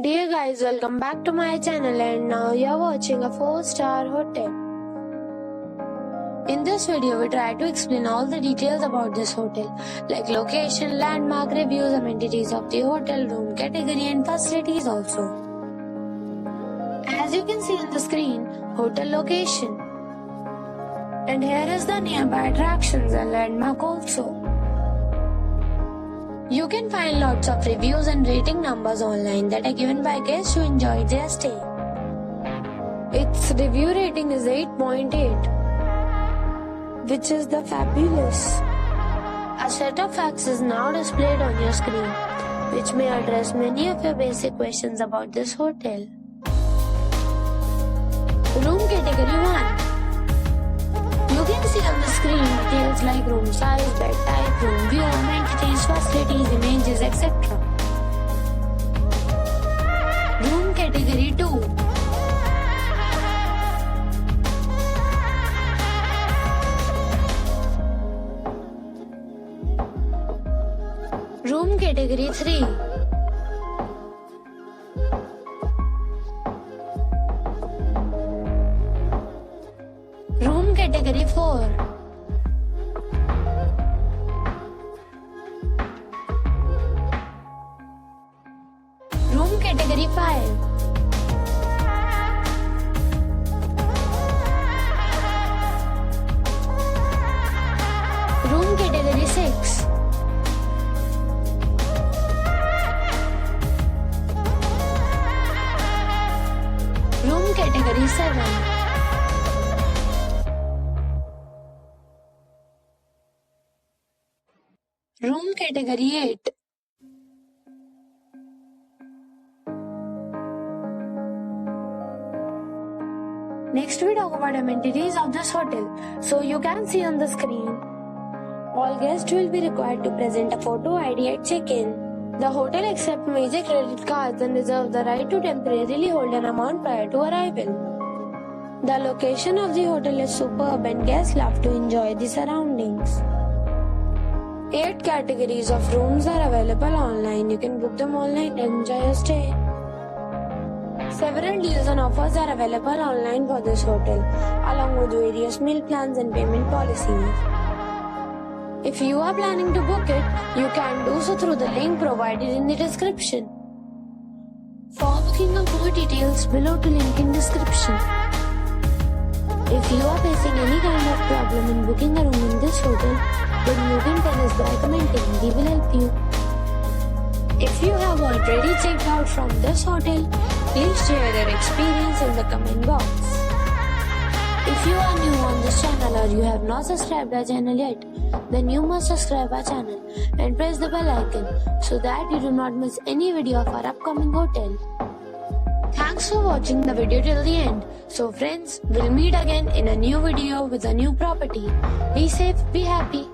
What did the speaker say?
Dear guys, welcome back to my channel and now you are watching a 4-star hotel. In this video, we try to explain all the details about this hotel like location, landmark, reviews, amenities of the hotel, room category and facilities also. As you can see on the screen, hotel location. And here is the nearby attractions and landmark also. You can find lots of reviews and rating numbers online that are given by guests who enjoyed their stay. Its review rating is 8.8, which is the fabulous. A set of facts is now displayed on your screen, which may address many of your basic questions about this hotel. Room category 1. You can see on the screen details like room size, bed type, room view, amenities, facilities, images, etc. Room category 2. Room category 3. Room category 4. Room category 5. Room category 6. Room category 7. Room category 8. Next we talk about amenities of this hotel. So you can see on the screen, all guests will be required to present a photo ID at check-in. The hotel accepts major credit cards and reserves the right to temporarily hold an amount prior to arrival. The location of the hotel is superb and guests love to enjoy the surroundings. 8 categories of rooms are available online. You can book them online and enjoy your stay. Several deals and offers are available online for this hotel, along with various meal plans and payment policies. If you are planning to book it, you can do so through the link provided in the description. For booking or more details, below to link in description. If you are facing any kind of problem in booking a room in this hotel, then you can tell us by commenting. We will help you. If you have already checked out from this hotel, please share your experience in the comment box. If you are new on this channel or you have not subscribed our channel yet, then you must subscribe our channel and press the bell icon so that you do not miss any video of our upcoming hotel. Thanks for watching the video till the end. So friends, we'll meet again in a new video with a new property. Be safe, be happy.